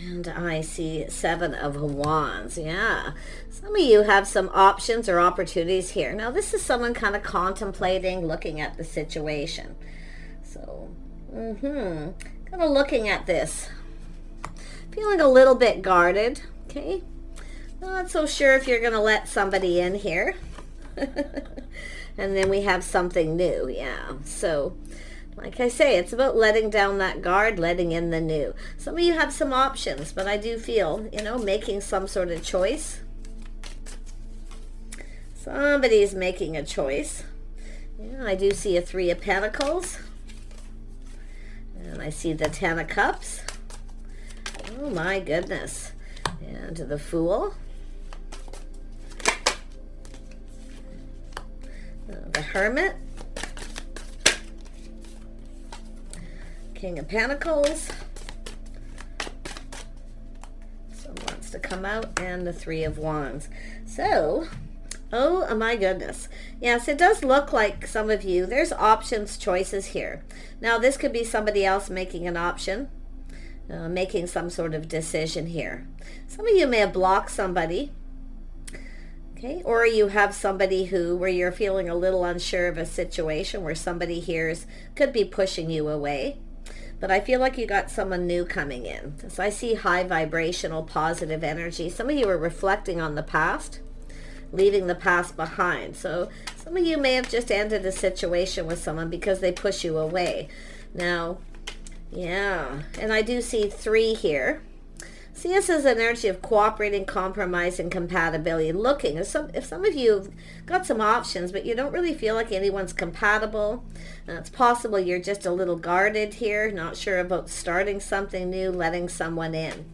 And I see Seven of Wands. Yeah. Some of you have some options or opportunities here. Now, this is someone kind of contemplating, looking at the situation. So, kind of looking at this. Feeling a little bit guarded. Okay. Not so sure if you're going to let somebody in here. And then we have something new. Yeah. So, like I say, it's about letting down that guard, letting in the new. Some of you have some options, but I do feel, making some sort of choice. Somebody's making a choice. Yeah, I do see a Three of Pentacles. And I see the Ten of Cups. Oh my goodness. And the Fool. The Hermit. King of Pentacles. Someone wants to come out, and the Three of Wands. So, oh my goodness. Yes, it does look like some of you, there's options, choices here. Now, this could be somebody else making an option, making some sort of decision here. Some of you may have blocked somebody. Okay, or you have somebody where you're feeling a little unsure of a situation where somebody here could be pushing you away. But I feel like you got someone new coming in. So I see high vibrational, positive energy. Some of you are reflecting on the past, leaving the past behind. So some of you may have just ended a situation with someone because they push you away. Now, yeah, and I do see 3 here. See, this is an energy of cooperating, compromising, compatibility, looking. If some of you have got some options, but you don't really feel like anyone's compatible, it's possible you're just a little guarded here, not sure about starting something new, letting someone in.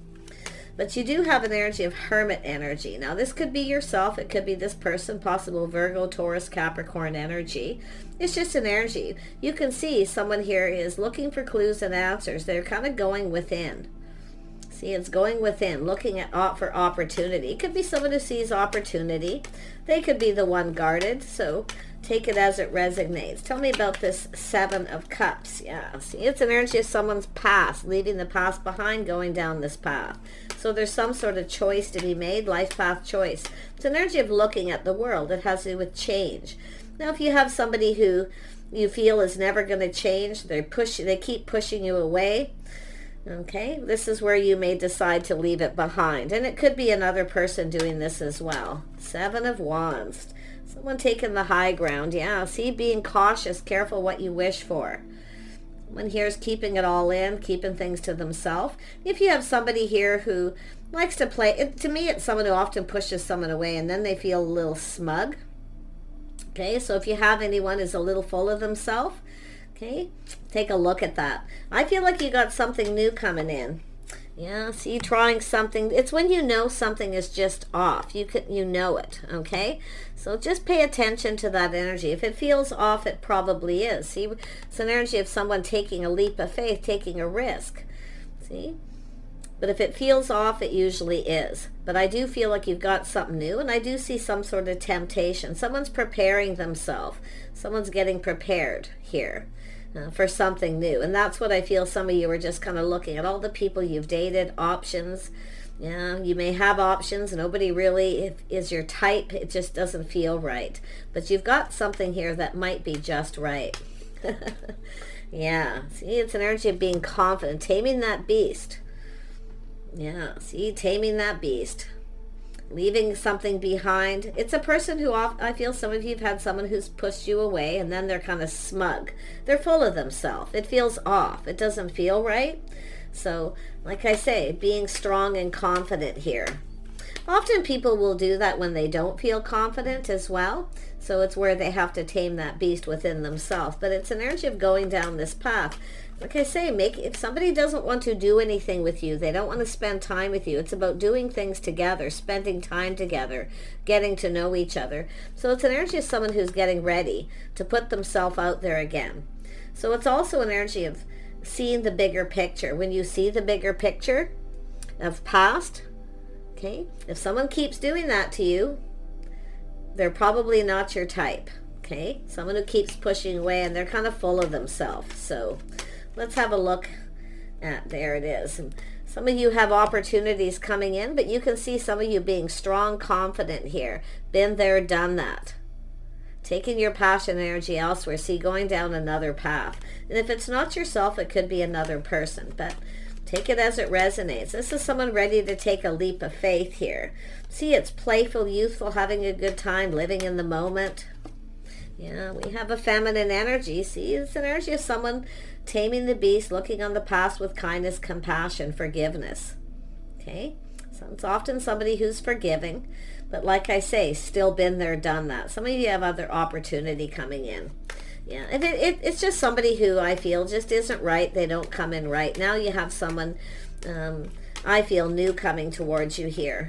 But you do have an energy of Hermit energy. Now, this could be yourself. It could be this person, possible Virgo, Taurus, Capricorn energy. It's just an energy. You can see someone here is looking for clues and answers. They're kind of going within. See, it's going within, looking at for opportunity. It could be someone who sees opportunity. They could be the one guarded. So take it as it resonates. Tell me about this Seven of Cups. Yeah, see, it's an energy of someone's past, leaving the past behind, going down this path. So there's some sort of choice to be made, life path choice. It's an energy of looking at the world. It has to do with change. Now, if you have somebody who you feel is never going to change, they keep pushing you away. Okay, this is where you may decide to leave it behind. And it could be another person doing this as well. Seven of Wands. Someone taking the high ground. Yeah, see, being cautious, careful what you wish for. Someone here is keeping it all in, keeping things to themselves. If you have somebody here who likes to play, to me it's someone who often pushes someone away and then they feel a little smug. Okay, so if you have anyone who's a little full of themselves, okay, take a look at that. I feel like you got something new coming in. Yeah, see, trying something. It's when you know something is just off. You know it, okay? So just pay attention to that energy. If it feels off, it probably is. See, it's an energy of someone taking a leap of faith, taking a risk. See? But if it feels off, it usually is. But I do feel like you've got something new, and I do see some sort of temptation. Someone's preparing themselves. Someone's getting prepared here. For something new. And that's what I feel some of you are just kind of looking at all the people you've dated, options. Yeah, you may have options. Nobody really is your type. It just doesn't feel right. But you've got something here that might be just right. Yeah, see, it's an energy of being confident, taming that beast. Yeah, see, taming that beast. Leaving something behind. It's a person who I feel some of you have had someone who's pushed you away and then they're kind of smug. They're full of themselves. It feels off. It doesn't feel right. So, like I say, being strong and confident here. Often people will do that when they don't feel confident as well. So it's where they have to tame that beast within themselves. But it's an energy of going down this path. Like I say, if somebody doesn't want to do anything with you, they don't want to spend time with you. It's about doing things together, spending time together, getting to know each other. So it's an energy of someone who's getting ready to put themselves out there again. So it's also an energy of seeing the bigger picture. When you see the bigger picture of past, okay, if someone keeps doing that to you, they're probably not your type. Okay, someone who keeps pushing away and they're kind of full of themselves. So let's have a look at, there it is. Some of you have opportunities coming in, but you can see some of you being strong, confident here. Been there, done that. Taking your passion energy elsewhere. See, going down another path. And if it's not yourself, it could be another person. But take it as it resonates. This is someone ready to take a leap of faith here. See, it's playful, youthful, having a good time, living in the moment. Yeah, we have a feminine energy. See, it's an energy of someone taming the beast, looking on the past with kindness, compassion, forgiveness. Okay? So it's often somebody who's forgiving, but like I say, still been there, done that. Some of you have other opportunity coming in. Yeah, and it's just somebody who I feel just isn't right. They don't come in right. Now you have someone, I feel, new coming towards you here.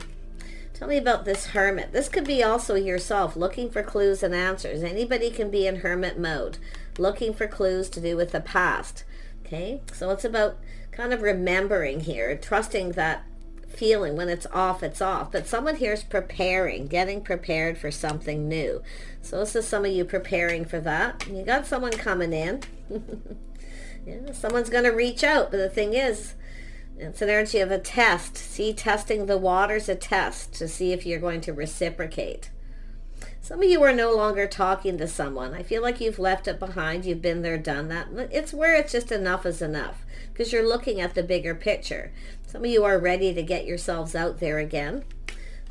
Tell me about this hermit. This could be also yourself, looking for clues and answers. Anybody can be in hermit mode, looking for clues to do with the past. Okay, so it's about kind of remembering here, trusting that feeling when it's off, it's off. But someone here is preparing, getting prepared for something new. So this is some of you preparing for that. You got someone coming in. Yeah, someone's going to reach out, but the thing is, it's an energy of a test. See, testing the waters, a test to see if you're going to reciprocate. Some of you are no longer talking to someone. I feel like you've left it behind. You've been there, done that. It's where it's just enough is enough because you're looking at the bigger picture. Some of you are ready to get yourselves out there again.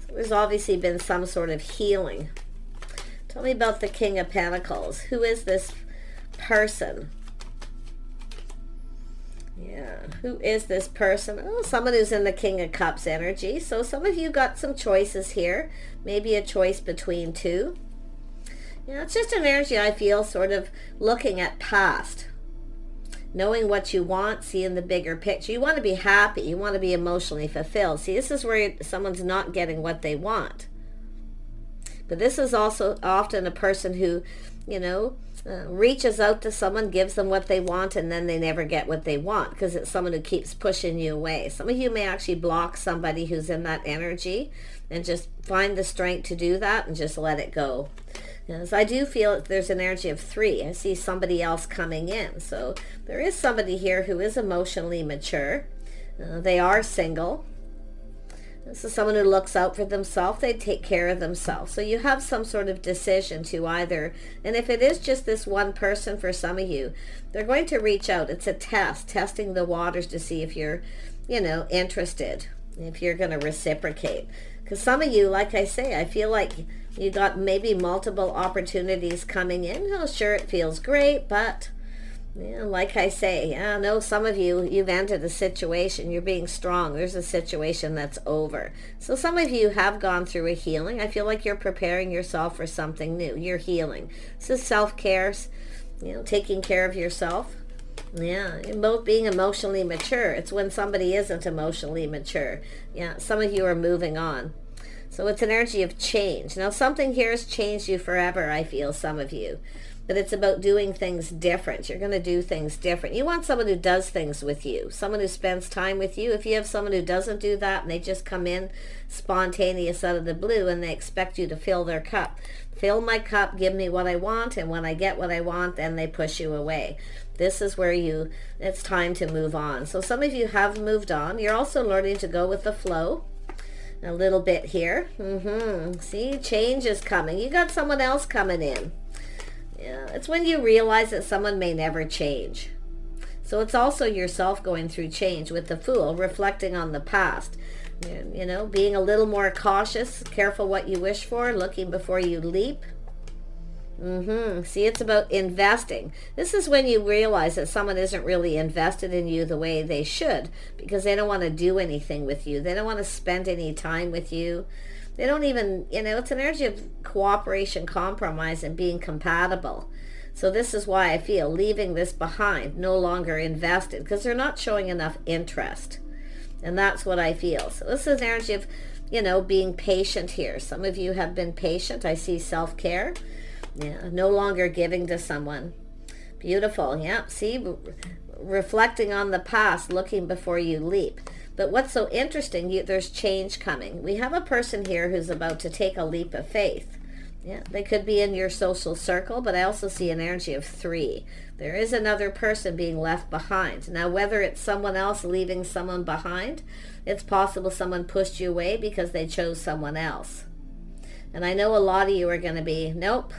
So there's obviously been some sort of healing. Tell me about the King of Pentacles. Who is this person? Yeah, who is this person? Oh, someone who's in the King of Cups energy. So some of you got some choices here. Maybe a choice between two. Yeah, it's just an energy I feel sort of looking at past. Knowing what you want, seeing the bigger picture. You want to be happy. You want to be emotionally fulfilled. See, this is where someone's not getting what they want. But this is also often a person who, you know, reaches out to someone, gives them what they want, and then they never get what they want because it's someone who keeps pushing you away. Some of you may actually block somebody who's in that energy and just find the strength to do that and just let it go. Because I do feel that there's an energy of 3. I see somebody else coming in. So there is somebody here who is emotionally mature. They are single. This is someone who looks out for themselves. They take care of themselves. So you have some sort of decision to either, and if it is just this one person for some of you, they're going to reach out. It's a test, testing the waters to see if you're, you know, interested, if you're going to reciprocate. Because some of you, like I say, I feel like you got maybe multiple opportunities coming in. Oh, sure, it feels great, but yeah, like I say, I know some of you, you've ended a situation. You're being strong. There's a situation that's over. So some of you have gone through a healing. I feel like you're preparing yourself for something new. You're healing. This is self-care, you know, taking care of yourself. Yeah, both being emotionally mature. It's when somebody isn't emotionally mature. Yeah, some of you are moving on. So it's an energy of change. Now something here has changed you forever, I feel, some of you. But it's about doing things different. You're going to do things different. You want someone who does things with you, someone who spends time with you. If you have someone who doesn't do that and they just come in spontaneous out of the blue and they expect you to fill their cup. Fill my cup, give me what I want, and when I get what I want, then they push you away. This is where it's time to move on. So some of you have moved on. You're also learning to go with the flow a little bit here. See, change is coming. You got someone else coming in. Yeah, it's when you realize that someone may never change. So it's also yourself going through change with the Fool, reflecting on the past. You know, being a little more cautious, careful what you wish for, looking before you leap. See, it's about investing. This is when you realize that someone isn't really invested in you the way they should because they don't want to do anything with you. They don't want to spend any time with you. They don't even, you know, it's an energy of cooperation, compromise, and being compatible. So this is why I feel leaving this behind, no longer invested, because they're not showing enough interest. And that's what I feel. So this is an energy of, you know, being patient here. Some of you have been patient. I see self-care. Yeah, no longer giving to someone. Beautiful. Yeah, see, reflecting on the past, looking before you leap. But what's so interesting, there's change coming. We have a person here who's about to take a leap of faith. Yeah, they could be in your social circle, but I also see an energy of 3. There is another person being left behind. Now, whether it's someone else leaving someone behind, it's possible someone pushed you away because they chose someone else. And I know a lot of you are going to be, nope.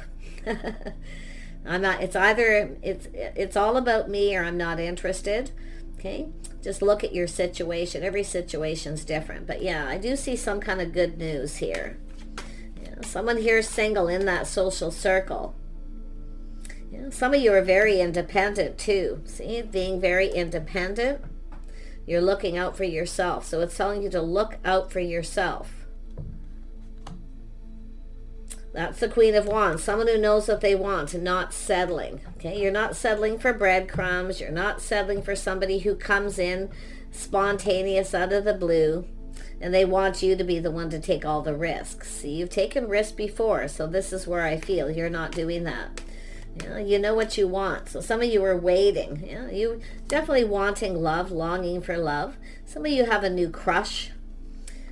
I'm not, it's either, it's all about me or I'm not interested. Okay? Just look at your situation. Every situation's different. But yeah, I do see some kind of good news here. Yeah, someone here is single in that social circle. Yeah, some of you are very independent too. See, being very independent, you're looking out for yourself. So it's telling you to look out for yourself. That's the Queen of Wands. Someone who knows what they want and not settling. Okay, you're not settling for breadcrumbs. You're not settling for somebody who comes in spontaneous out of the blue and they want you to be the one to take all the risks. See, you've taken risks before, so this is where I feel you're not doing that. You know what you want. So some of you are waiting. You definitely wanting love, longing for love. Some of you have a new crush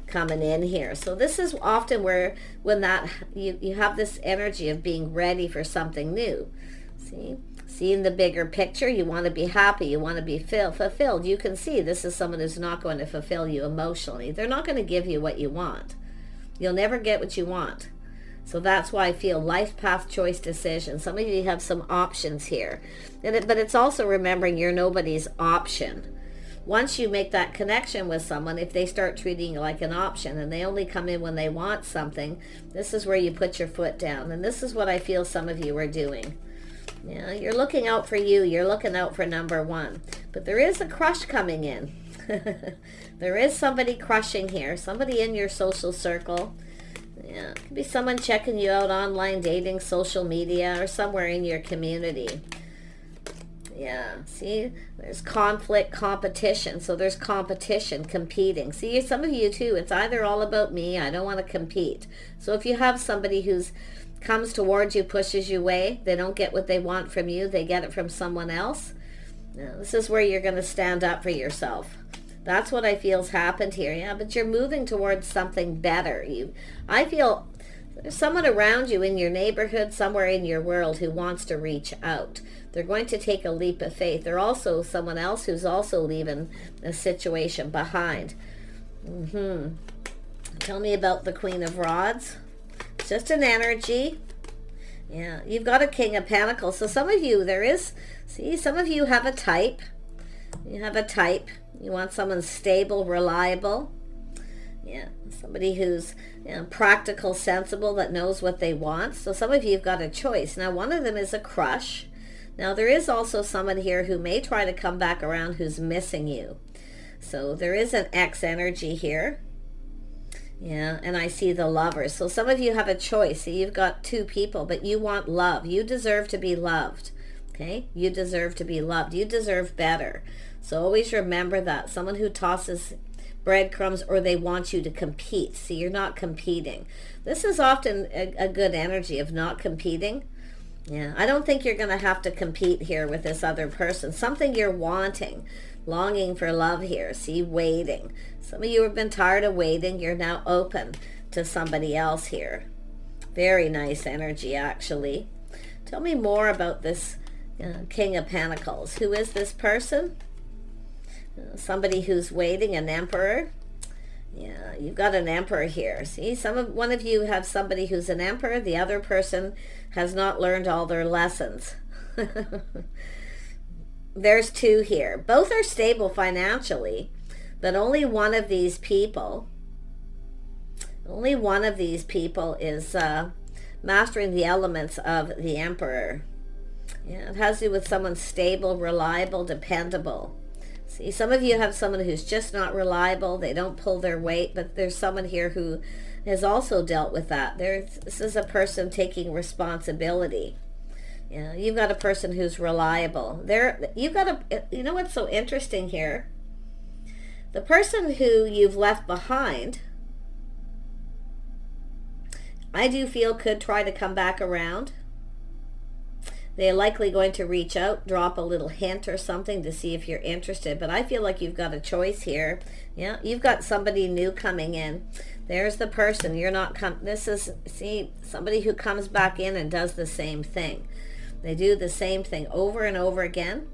coming in here. So this is often where when that you have this energy of being ready for something new. See, seeing the bigger picture, you want to be happy, you want to be fulfilled. You can see this is someone who's not going to fulfill you emotionally. They're not going to give you what you want. You'll never get what you want. So that's why I feel life path choice decision. Some of you have some options here, but it's also remembering you're nobody's option. Once you make that connection with someone, if they start treating you like an option and they only come in when they want something, this is where you put your foot down. And this is what I feel some of you are doing. Yeah, you're looking out for you. You're looking out for number one. But there is a crush coming in. There is somebody crushing here. Somebody in your social circle. Yeah, it could be someone checking you out online, dating, social media, or somewhere in your community. Yeah, see, there's conflict, competition. So there's competition, competing. See, some of you too, it's either all about me, I don't want to compete. So if you have somebody who's comes towards you, pushes you away, they don't get what they want from you, they get it from someone else. Now, this is where you're going to stand up for yourself. That's what I feel's happened here. Yeah, but you're moving towards something better. I feel there's someone around you in your neighborhood, somewhere in your world who wants to reach out. They're going to take a leap of faith. They're also someone else who's also leaving a situation behind. Tell me about the Queen of Rods. It's just an energy. Yeah, you've got a King of Pentacles. So some of you, some of you have a type. You have a type. You want someone stable, reliable. Yeah, somebody who's practical, sensible, that knows what they want. So some of you have got a choice. Now, one of them is a crush. Now, there is also someone here who may try to come back around who's missing you. So there is an X energy here. Yeah, and I see the Lovers. So some of you have a choice. So you've got two people, but you want love. You deserve to be loved. Okay? You deserve to be loved. You deserve better. So always remember that. Someone who tosses breadcrumbs or they want you to compete. See, you're not competing. This is often a good energy of not competing. Yeah, I don't think you're going to have to compete here with this other person. Something you're wanting, longing for love here. See, waiting. Some of you have been tired of waiting. You're now open to somebody else here. Very nice energy, actually. Tell me more about this King of Pentacles. Who is this person? Somebody who's waiting, an Emperor. Yeah, you've got an Emperor here. See, one of you have somebody who's an Emperor. The other person has not learned all their lessons. There's two here. Both are stable financially, but only one of these people is mastering the elements of the Emperor. Yeah, it has to do with someone stable, reliable, dependable. See, some of you have someone who's just not reliable. They don't pull their weight, but there's someone here who has also dealt with that. This is a person taking responsibility. Yeah, you've got a person who's reliable. You know what's so interesting here? The person who you've left behind, I do feel could try to come back around. They're likely going to reach out, drop a little hint or something to see if you're interested. But I feel like you've got a choice here. Yeah, you've got somebody new coming in. There's the person. You're not this is, see, somebody who comes back in and does the same thing. They do the same thing over and over again.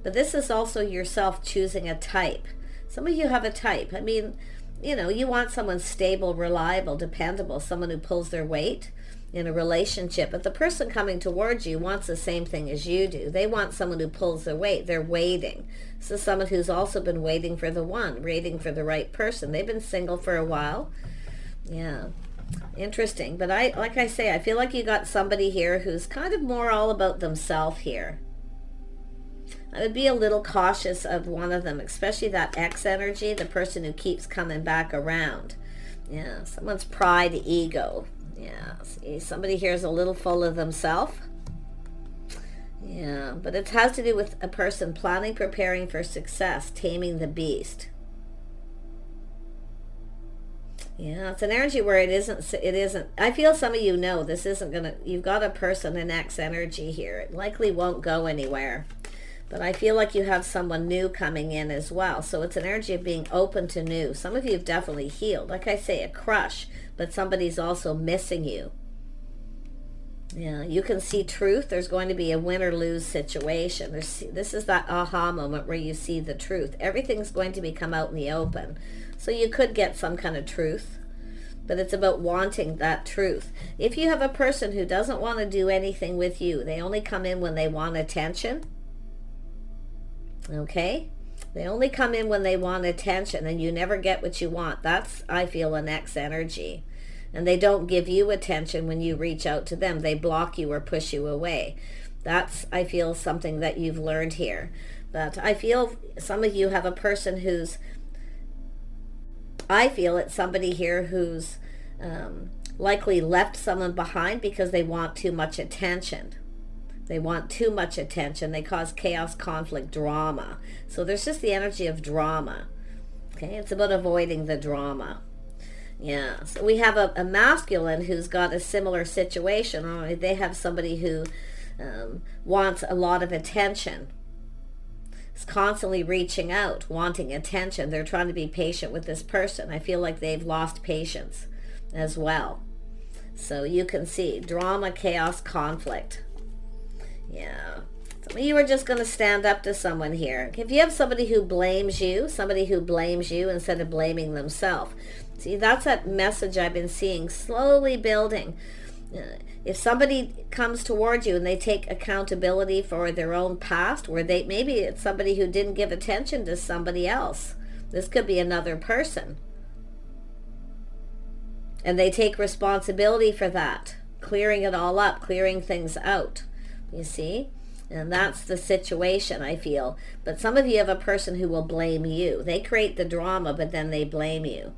But this is also yourself choosing a type. Some of you have a type. I mean, you know, you want someone stable, reliable, dependable, someone who pulls their weight in a relationship. But the person coming towards you wants the same thing as you do. They want someone who pulls their weight. They're waiting. This is someone who's also been waiting for the one, waiting for the right person. They've been single for a while. Yeah, interesting. But like I say, I feel like you got somebody here who's kind of more all about themselves here. I would be a little cautious of one of them, especially that X energy, the person who keeps coming back around. Yeah, someone's pride, ego. Yeah, see, somebody here is a little full of themselves. Yeah, but it has to do with a person planning, preparing for success, taming the beast. Yeah, it's an energy where it isn't, I feel some of you know this isn't gonna, you've got a person, an X energy here. It likely won't go anywhere. But I feel like you have someone new coming in as well. So it's an energy of being open to new. Some of you have definitely healed. Like I say, a crush, but somebody's also missing you. Yeah, you can see truth. There's going to be a win or lose situation. This is that aha moment where you see the truth. Everything's going to come out in the open. So you could get some kind of truth. But it's about wanting that truth. If you have a person who doesn't want to do anything with you, they only come in when they want attention. Okay, they only come in when they want attention, and you never get what you want. That's, I feel, an X energy. And they don't give you attention when you reach out to them. They block you or push you away. That's, I feel, something that you've learned here. But I feel some of you have a person who's, I feel it's somebody here who's likely left someone behind because they want too much attention. They want too much attention. They cause chaos, conflict, drama. So there's just the energy of drama. Okay, it's about avoiding the drama. Yeah, so we have a masculine who's got a similar situation. Only they have somebody who wants a lot of attention. Is constantly reaching out, wanting attention. They're trying to be patient with this person. I feel like they've lost patience as well. So you can see drama, chaos, conflict. Yeah. Some of you are just going to stand up to someone here. If you have somebody who blames you instead of blaming themselves. See, that's that message I've been seeing slowly building. If somebody comes towards you and they take accountability for their own past, where maybe it's somebody who didn't give attention to somebody else. This could be another person. And they take responsibility for that, clearing it all up, clearing things out. You see? And that's the situation, I feel. But some of you have a person who will blame you. They create the drama, but then they blame you.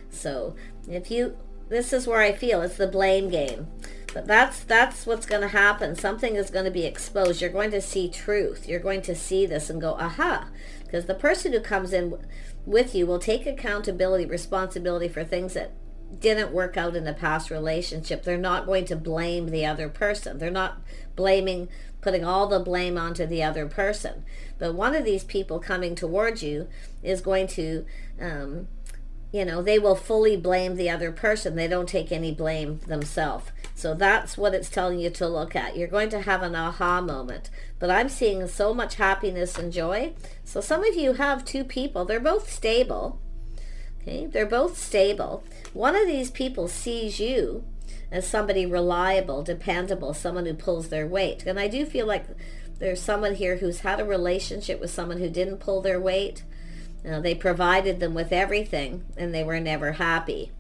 So this is where I feel it's the blame game. But that's what's going to happen. Something is going to be exposed. You're going to see truth. You're going to see this and go, aha. Because the person who comes in with you will take accountability, responsibility for things that didn't work out in the past relationship. They're not going to blame the other person. They're not putting all the blame onto the other person. But one of these people coming towards you is going to, they will fully blame the other person. They don't take any blame themselves. So that's what it's telling you to look at. You're going to have an aha moment. But I'm seeing so much happiness and joy. So some of you have two people. They're both stable. Okay, they're both stable. One of these people sees you as somebody reliable, dependable, someone who pulls their weight. And I do feel like there's someone here who's had a relationship with someone who didn't pull their weight. They provided them with everything, and they were never happy.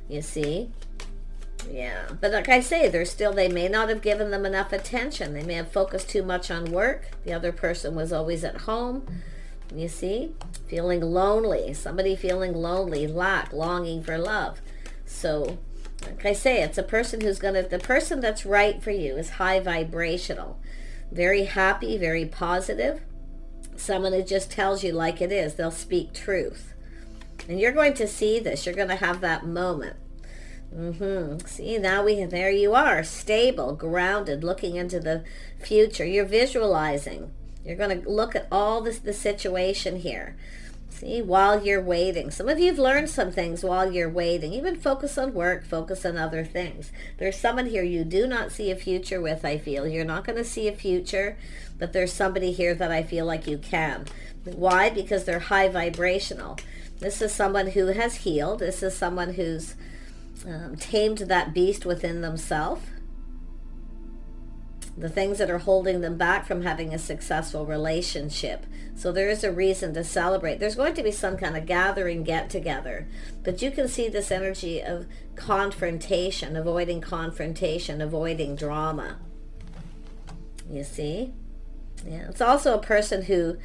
You see? Yeah. But like I say, they may not have given them enough attention. They may have focused too much on work. The other person was always at home. You see? Feeling lonely. Somebody feeling lonely, longing for love. So, like I say, it's a person the person that's right for you is high vibrational. Very happy, very positive. Someone who just tells you like it is. They'll speak truth. And you're going to see this. You're going to have that moment. See, now there you are, stable, grounded, looking into the future. You're visualizing. You're going to look at all the situation here. See, while you're waiting. Some of you have learned some things while you're waiting. Even focus on work, focus on other things. There's someone here you do not see a future with, I feel. You're not going to see a future, but there's somebody here that I feel like you can. Why? Because they're high vibrational. This is someone who has healed. This is someone who's tamed that beast within themselves. The things that are holding them back from having a successful relationship. So there is a reason to celebrate. There's going to be some kind of gathering, get together. But you can see this energy of confrontation, avoiding drama. You see? Yeah. It's also a person who,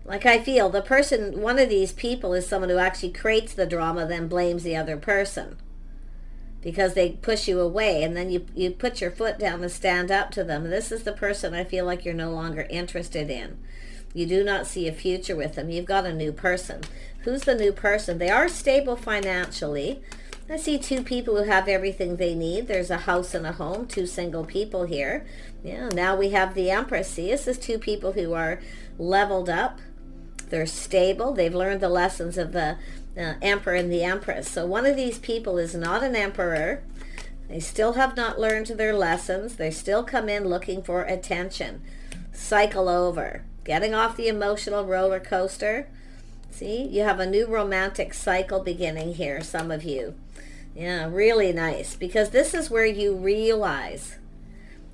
like I feel, one of these people is someone who actually creates the drama, then blames the other person. Because they push you away, and then you put your foot down and stand up to them. This is the person I feel like you're no longer interested in. You do not see a future with them. You've got a new person. Who's the new person? They are stable financially. I see two people who have everything they need. There's a house and a home, two single people here. Yeah, now we have the Empress. See, this is two people who are leveled up. They're stable. They've learned the lessons of the Emperor and the Empress. So one of these people is not an emperor. They still have not learned their lessons. They still come in looking for attention. Cycle over. Getting off the emotional roller coaster. See, you have a new romantic cycle beginning here, some of you. Yeah, really nice. Because this is where you realize,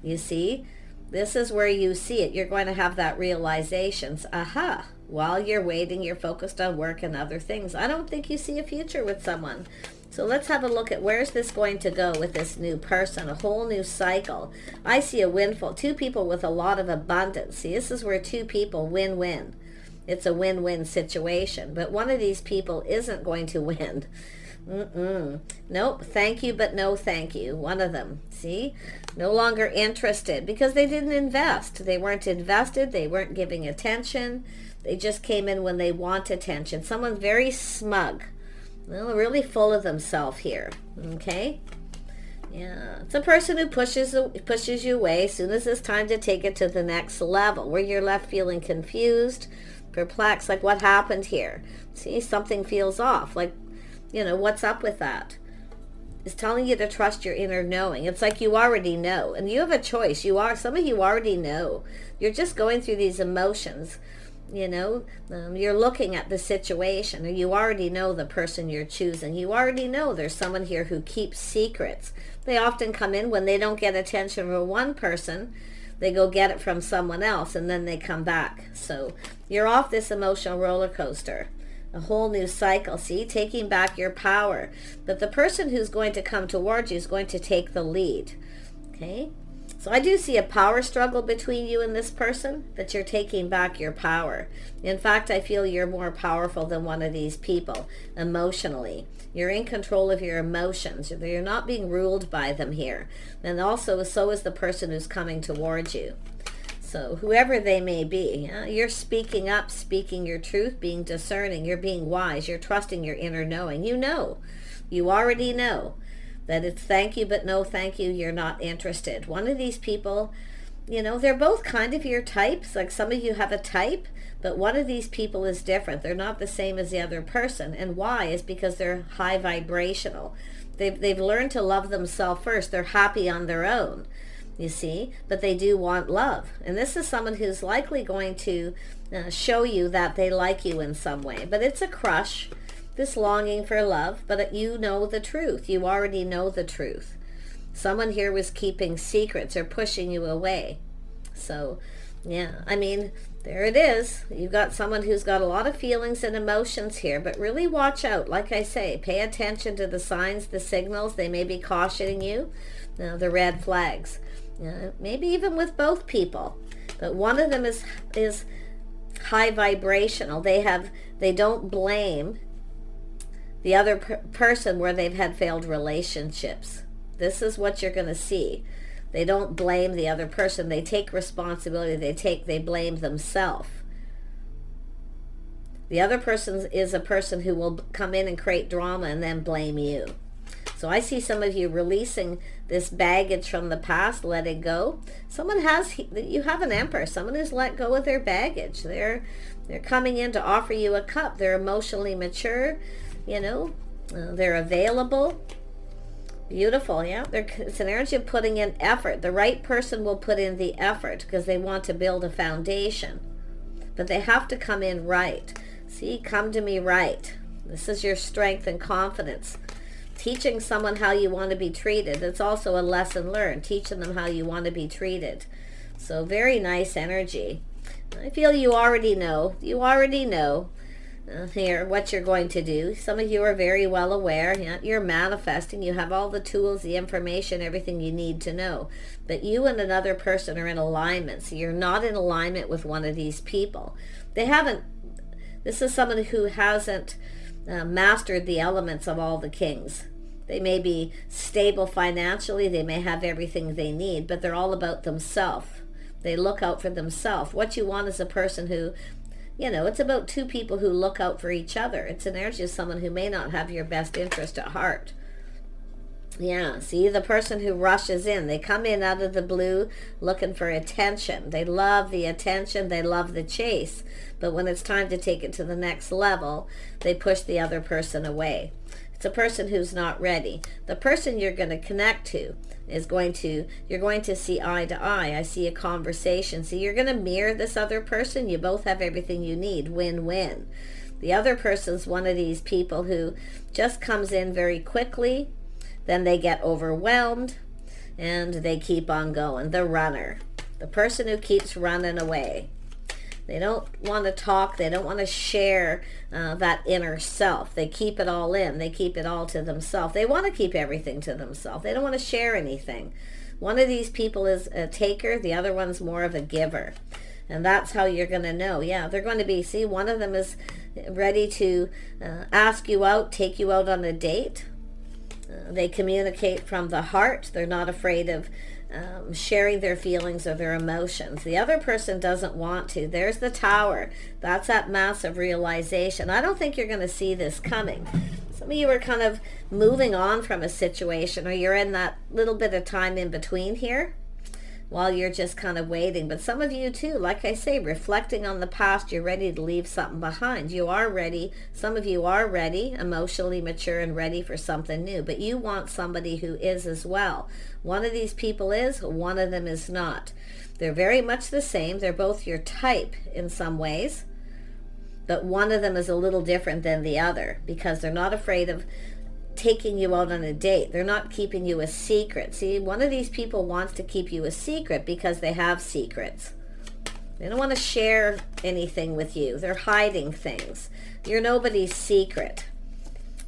you see, this is where you see it. You're going to have that realization. Aha. While you're waiting, you're focused on work and other things. I don't think you see a future with someone. So let's have a look at where's this going to go with this new person, a whole new cycle. I see a windfall, two people with a lot of abundance. See, this is where two people win-win. It's a win-win situation, but one of these people isn't going to win. Nope, thank you, but no thank you. One of them, see, no longer interested because they didn't invest. They weren't invested. They weren't giving attention. They just came in when they want attention. Someone very smug, well, really full of themselves here. Okay, yeah, it's a person who pushes you away as soon as it's time to take it to the next level, where you're left feeling confused, perplexed, like what happened here. See, something feels off, like, you know, what's up with that? It's telling you to trust your inner knowing. It's like you already know, and you have a choice. Some of you already know. You're just going through these emotions. You know, you're looking at the situation, or you already know the person you're choosing. You already know there's someone here who keeps secrets. They often come in when they don't get attention from one person. They go get it from someone else, and then they come back. So you're off this emotional roller coaster. A whole new cycle, see, taking back your power. But the person who's going to come towards you is going to take the lead. Okay? So I do see a power struggle between you and this person, but you're taking back your power. In fact, I feel you're more powerful than one of these people emotionally. You're in control of your emotions. You're not being ruled by them here. And also, so is the person who's coming towards you. So whoever they may be, you're speaking up, speaking your truth, being discerning, you're being wise, you're trusting your inner knowing. You know, you already know that it's thank you, but no thank you, you're not interested. One of these people, you know, they're both kind of your types. Like some of you have a type, but one of these people is different. They're not the same as the other person. And why? Is because they're high vibrational. They've learned to love themselves first. They're happy on their own, you see, but they do want love. And this is someone who's likely going to show you that they like you in some way. But it's a crush, this longing for love, but you know the truth. You already know the truth. Someone here was keeping secrets or pushing you away. So, yeah, I mean, there it is. You've got someone who's got a lot of feelings and emotions here, but really watch out. Like I say, pay attention to the signs, the signals. They may be cautioning you, the red flags. Maybe even with both people. But one of them is high vibrational. They don't blame the other person where they've had failed relationships. This is what you're going to see. They don't blame the other person. They take responsibility. They blame themselves. The other person is a person who will come in and create drama and then blame you. So I see some of you releasing this baggage from the past, letting go. You have an Empress, someone who's let go of their baggage. They're coming in to offer you a cup. They're emotionally mature, they're available. Beautiful, yeah. It's an energy of putting in effort. The right person will put in the effort because they want to build a foundation. But they have to come in right. See, come to me right. This is your strength and confidence. Teaching someone how you want to be treated. It's also a lesson learned. Teaching them how you want to be treated. So very nice energy. I feel you already know. You already know here what you're going to do. Some of you are very well aware. You're manifesting. You have all the tools, the information, everything you need to know. But you and another person are in alignment. So you're not in alignment with one of these people. This is someone who hasn't mastered the elements of all the kings. They may be stable financially. They may have everything they need, but they're all about themselves. They look out for themselves. What you want is a person who, it's about two people who look out for each other. It's an energy of someone who may not have your best interest at heart. Yeah, see, the person who rushes in, they come in out of the blue looking for attention. They love the attention. They love the chase. But when it's time to take it to the next level, they push the other person away. It's a person who's not ready. The person you're going to connect to you're going to see eye to eye. I see a conversation. See, you're going to mirror this other person. You both have everything you need. Win-win. The other person's one of these people who just comes in very quickly, then they get overwhelmed, and they keep on going. The runner. The person who keeps running away. They don't want to talk. They don't want to share that inner self. They keep it all in. They keep it all to themselves. They want to keep everything to themselves. They don't want to share anything. One of these people is a taker. The other one's more of a giver. And that's how you're going to know. Yeah, they're going to be, see, one of them is ready to ask you out, take you out on a date. They communicate from the heart. They're not afraid of sharing their feelings or their emotions. The other person doesn't want to. There's the Tower. That's that massive realization. I don't think you're going to see this coming. Some of you are kind of moving on from a situation, or you're in that little bit of time in between here while you're just kind of waiting. But some of you too, like I say, reflecting on the past, you're ready to leave something behind. You are ready. Some of you are ready, emotionally mature and ready for something new. But you want somebody who is as well. One of these people is, one of them is not. They're very much the same. They're both your type in some ways. But one of them is a little different than the other because they're not afraid of taking you out on a date. They're not keeping you a secret. See, one of these people wants to keep you a secret because they have secrets. They don't want to share anything with you. They're hiding things. You're nobody's secret.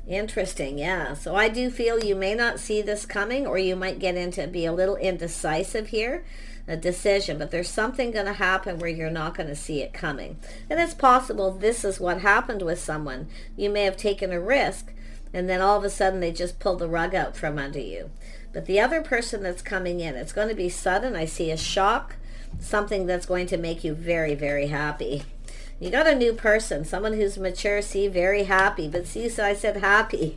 Interesting, yeah. So I do feel you may not see this coming, or you might get into be a little indecisive here, a decision, but there's something going to happen where you're not going to see it coming. And it's possible this is what happened with someone. You may have taken a risk, and then all of a sudden they just pull the rug out from under you. But the other person that's coming in, it's going to be sudden. I see a shock, something that's going to make you very, very happy. You got a new person, someone who's mature, see, very happy. But see, so I said happy.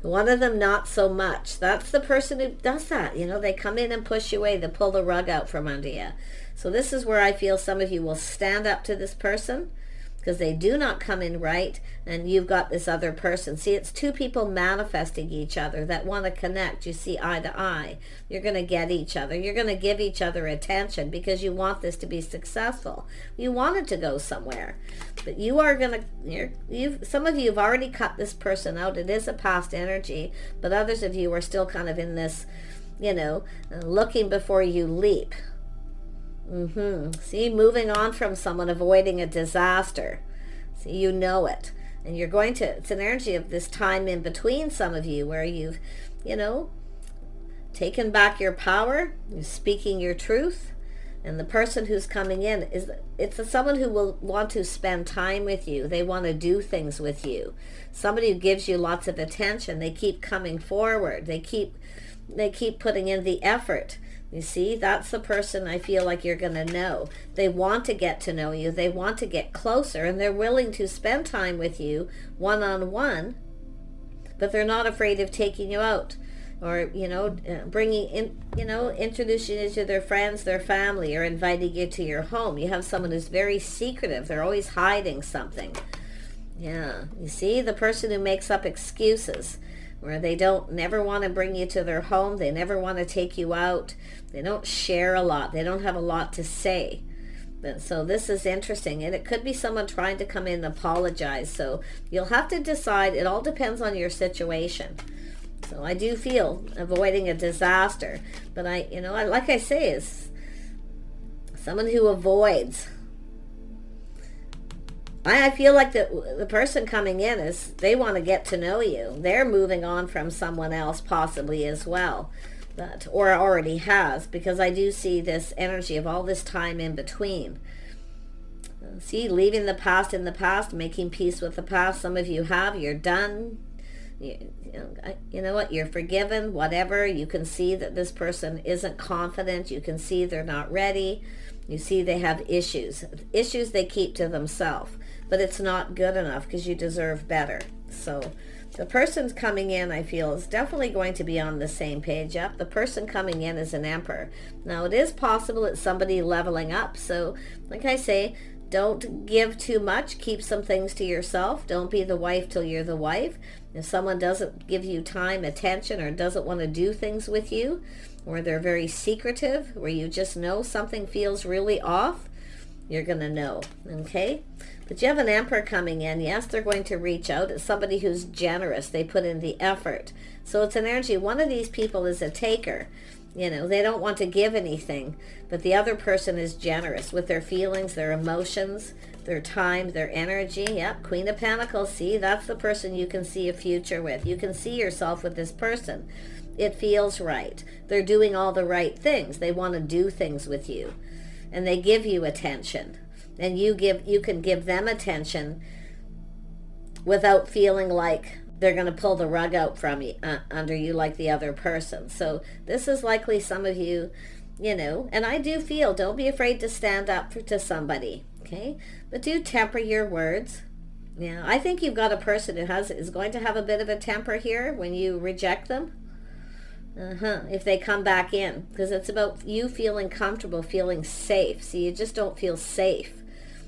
One of them not so much. That's the person who does that. They come in and push you away. They pull the rug out from under you. So this is where I feel some of you will stand up to this person, because they do not come in right, and you've got this other person. See, it's two people manifesting each other that want to connect. You see eye to eye. You're going to get each other. You're going to give each other attention because you want this to be successful. You want it to go somewhere. But you are going to, some of you have already cut this person out. It is a past energy, but others of you are still kind of in this, looking before you leap. See, moving on from someone, avoiding a disaster. See, you know it. And you're going to, it's an energy of this time in between some of you where you've, taken back your power, you're speaking your truth. And the person who's coming in it's someone who will want to spend time with you. They want to do things with you. Somebody who gives you lots of attention. They keep coming forward. They keep putting in the effort. You see, that's the person I feel like you're going to know. They want to get to know you. They want to get closer, and they're willing to spend time with you one-on-one, but they're not afraid of taking you out. or, bringing in, introducing you to their friends, their family, or inviting you to your home. You have someone who's very secretive. They're always hiding something. Yeah, you see, the person who makes up excuses, where they don't never want to bring you to their home. They never want to take you out. They don't share a lot. They don't have a lot to say. So this is interesting, and it could be someone trying to come in and apologize. So you'll have to decide. It all depends on your situation. So I do feel avoiding a disaster, but like I say, is someone who avoids. I feel like the person coming in is, they want to get to know you. They're moving on from someone else possibly as well. Or already has, because I do see this energy of all this time in between. See, leaving the past in the past, making peace with the past. Some of you have, you're done. You know what, you're forgiven, whatever. You can see that this person isn't confident. You can see they're not ready. You see they have issues they keep to themselves, but it's not good enough, because you deserve better. So the person coming in, I feel, is definitely going to be on the same page. Yep, the person coming in is an Emperor. Now, it is possible it's somebody leveling up. So, like I say, don't give too much. Keep some things to yourself. Don't be the wife till you're the wife. If someone doesn't give you time, attention, or doesn't want to do things with you, or they're very secretive, where you just know something feels really off, you're going to know, okay? But you have an Emperor coming in. Yes, they're going to reach out. It's somebody who's generous. They put in the effort. So it's an energy. One of these people is a taker. They don't want to give anything, but the other person is generous with their feelings, their emotions, their time, their energy. Yep, Queen of Pentacles. See, that's the person you can see a future with. You can see yourself with this person. It feels right. They're doing all the right things. They want to do things with you, and they give you attention. And you can give them attention without feeling like they're going to pull the rug out from you, under you, like the other person. So this is likely some of you, and I do feel, don't be afraid to stand up to somebody, okay? But do temper your words. Yeah, I think you've got a person who is going to have a bit of a temper here when you reject them. If they come back in, because it's about you feeling comfortable, feeling safe. See, you just don't feel safe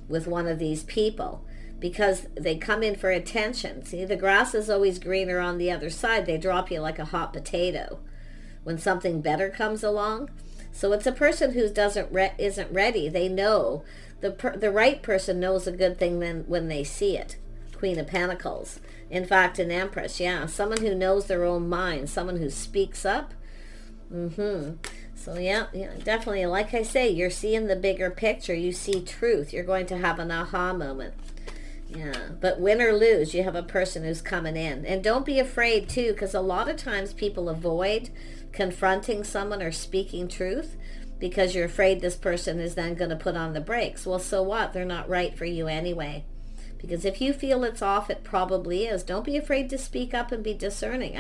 with one of these people, because they come in for attention. See, the grass is always greener on the other side. They drop you like a hot potato when something better comes along. So it's a person who isn't ready. They know, the right person knows a good thing when they see it. Queen of Pentacles. In fact, an Empress, yeah. Someone who knows their own mind. Someone who speaks up. So yeah, definitely. Like I say, you're seeing the bigger picture. You see truth. You're going to have an aha moment. Yeah, but win or lose, you have a person who's coming in. And don't be afraid, too, because a lot of times people avoid confronting someone or speaking truth because you're afraid this person is then going to put on the brakes. Well, so what? They're not right for you anyway. Because if you feel it's off, it probably is. Don't be afraid to speak up and be discerning.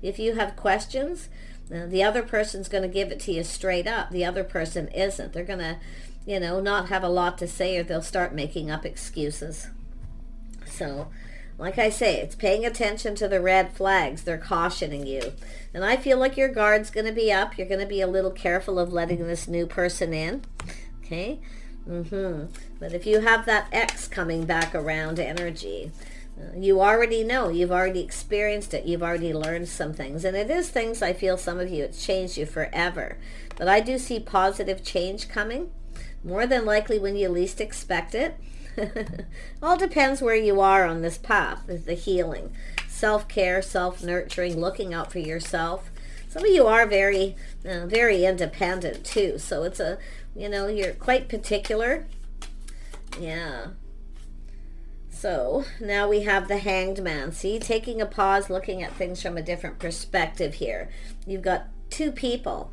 If you have questions, the other person's going to give it to you straight up. The other person isn't. They're going to, not have a lot to say, or they'll start making up excuses. So, like I say, it's paying attention to the red flags. They're cautioning you. And I feel like your guard's going to be up. You're going to be a little careful of letting this new person in. Okay? But if you have that X coming back around energy, you already know. You've already experienced it. You've already learned some things. And it is things, I feel, some of you, it's changed you forever. But I do see positive change coming. More than likely when you least expect it. All depends where you are on this path, the healing. Self-care, self-nurturing, looking out for yourself. Some of you are very, very independent too. So it's you're quite particular. Yeah. So now we have the Hanged Man. See, taking a pause, looking at things from a different perspective here. You've got two people.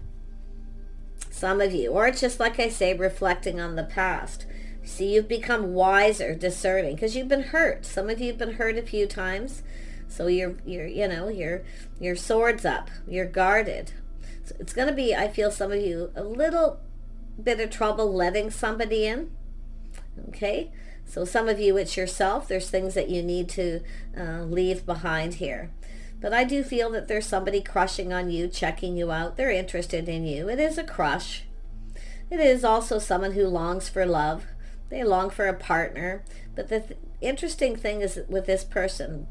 Some of you, or it's just like I say, reflecting on the past. See, you've become wiser, discerning, because you've been hurt. Some of you have been hurt a few times. So your sword's up. You're guarded. So it's going to be, I feel, some of you a little bit of trouble letting somebody in. Okay? So some of you, it's yourself. There's things that you need to leave behind here. But I do feel that there's somebody crushing on you, checking you out. They're interested in you. It is a crush. It is also someone who longs for love. They long for a partner. But the interesting thing is with this person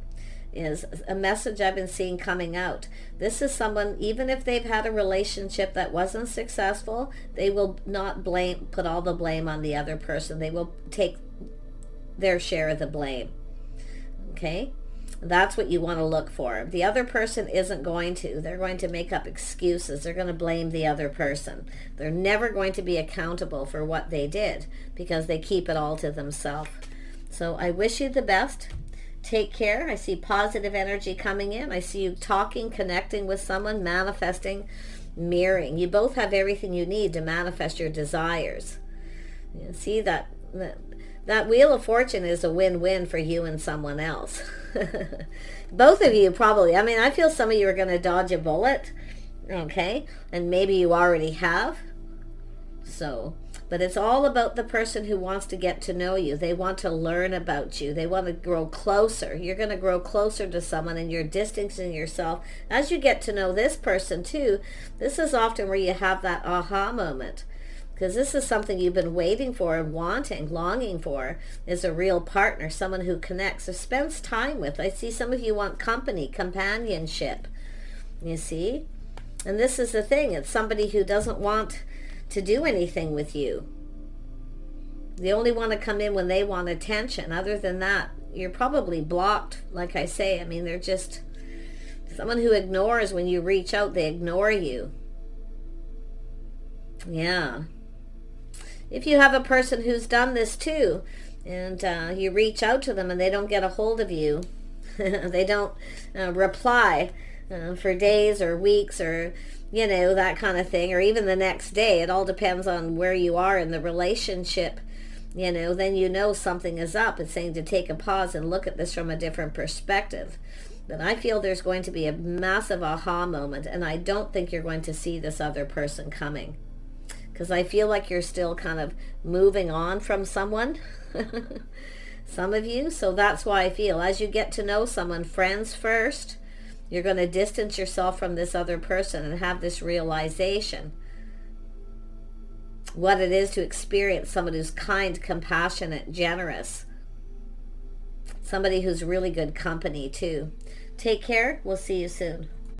is a message I've been seeing coming out. This is someone, even if they've had a relationship that wasn't successful, they will not put all the blame on the other person. They will take their share of the blame. Okay? That's what you want to look for. The other person isn't going to. They're going to make up excuses. They're going to blame the other person. They're never going to be accountable for what they did because they keep it all to themselves. So I wish you the best. Take care. I see positive energy coming in. I see you talking, connecting with someone, manifesting, mirroring. You both have everything you need to manifest your desires. You see that Wheel of Fortune is a win-win for you and someone else. Both of you probably. I mean, I feel some of you are going to dodge a bullet. Okay? And maybe you already have. So, but it's all about the person who wants to get to know you. They want to learn about you. They want to grow closer. You're going to grow closer to someone, and you're distancing yourself. As you get to know this person too, this is often where you have that aha moment. Because this is something you've been waiting for and wanting, longing for, is a real partner, someone who connects or spends time with. I see some of you want company, companionship, you see? And this is the thing. It's somebody who doesn't want to do anything with you. They only want to come in when they want attention. Other than that, you're probably blocked, like I say. I mean, they're just someone who ignores when you reach out. They ignore you. Yeah. If you have a person who's done this too, and you reach out to them and they don't get a hold of you, they don't reply for days or weeks or, you know, that kind of thing, or even the next day. It all depends on where you are in the relationship, you know, then you know something is up. It's saying to take a pause and look at this from a different perspective. But I feel there's going to be a massive aha moment, and I don't think you're going to see this other person coming. Because I feel like you're still kind of moving on from someone, some of you. So that's why I feel as you get to know someone, friends first, you're going to distance yourself from this other person and have this realization what it is to experience someone who's kind, compassionate, generous. Somebody who's really good company too. Take care. We'll see you soon.